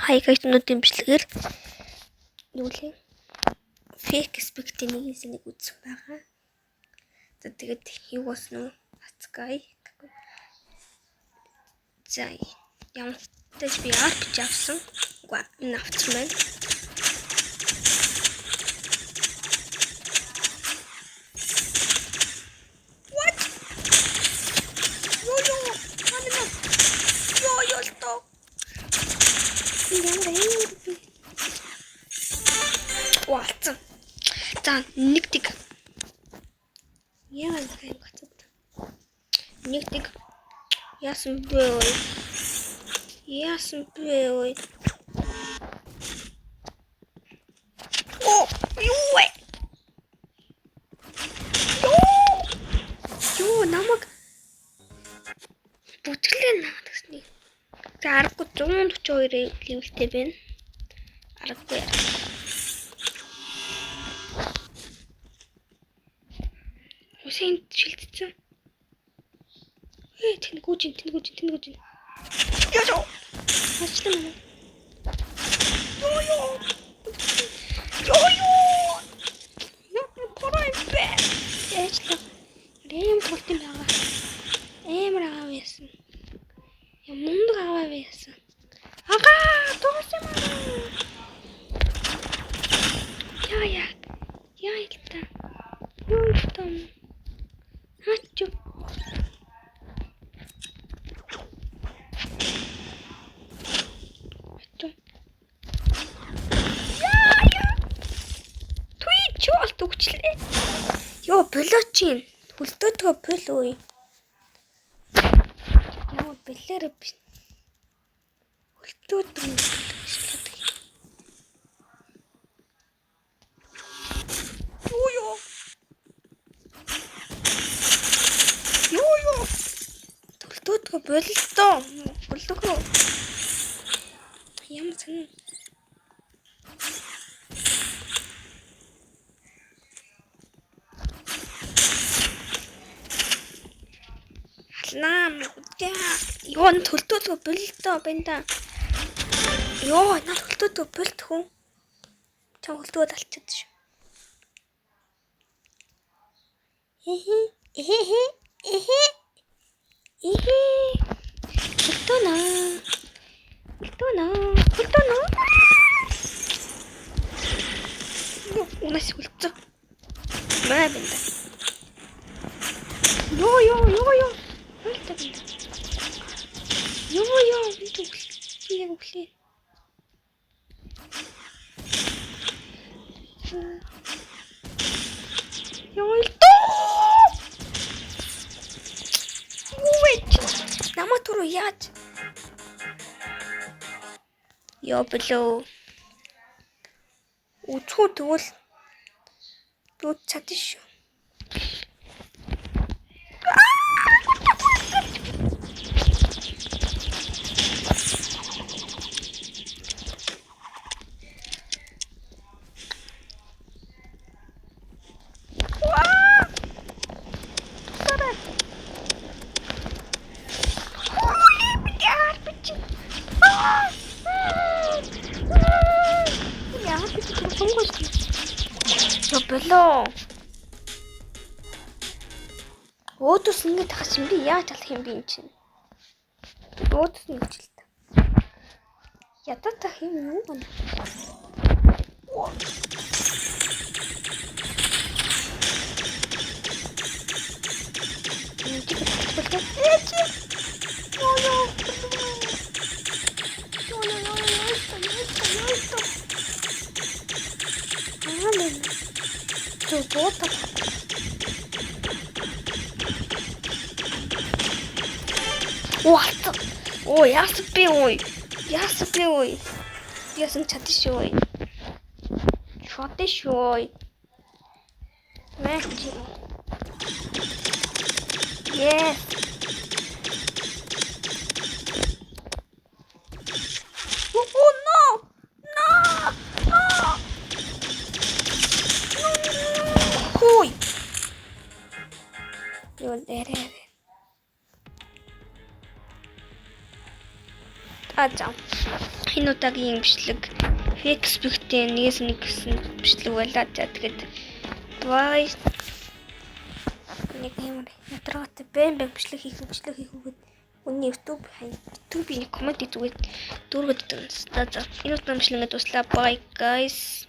Хайгаж нүүдийн бичлэгээр юу лээ? Fake spectrum нэг үзсэн байгаа. За тэгээд юу болсон нь Ацгай. За ямар ч би арч авсан. Угаа энэ авсан байна. What? Yo. Yo sto. What? За нэг тиг. Яа гэх юм бэ? Нэг тиг. Яасан бэ? Оо, юу вэ? Юу намайг бүтгэлээ наадагсны. За аргагүй 142 левелтэй байна. Аргагүй. Үсэн шилдсэн. Тэнгүүж. Яа. Ачлаа. Йоо. Порой бэ. Яачлаа. Рэм толтын байгаа. Эмэр аваа байсан. Мундаг аваа байсан. Тоосон маа. Яа илта. Юу том. Хачу. Ёо блочин хөлтөөдгөө пол үй. Яа бэлэр би. Хөлтөөдөг. Юу. Хөлтөөдгөө бололтоо. Болдогоо. Ямар ч Ёо төлтөөдгөө бололтоо байна да. Ёо над төлтөөдгөө болтох уу? Чам төлтөөд алчаад шүү. Төлтөө. Унаас үлдсэн. Маа байна да. Ёо. Би өглөө. Намаа туруу яаж? Ёо блөө. Үцхүү тэгвэл юу чадчих шүү. Болоо. Өөдөөс ингэ тахаж юм би яаж алах юм би энэ чинь. Өөдөөс ингэ ч л та. Ядаа тах юм юу байна? What? Оо яасан бэ ой. Яасан чадчих ой. Шотиш. Мэгч. Yes. Oh no. Ой. Юу дээрээ. Энэ удаагийн бичлэг fake spectrum нэгээс нэг гэсэн бичлэг байлаа. За тэгээд bye. Нэг юм ядраатай бэм бичлэг хийх үгээд үнний YouTube-ийн коммент хийгээд дүүргээд өгсөн. За энэ удаагийн бичлэг ингээд дуслаа. Bye guys.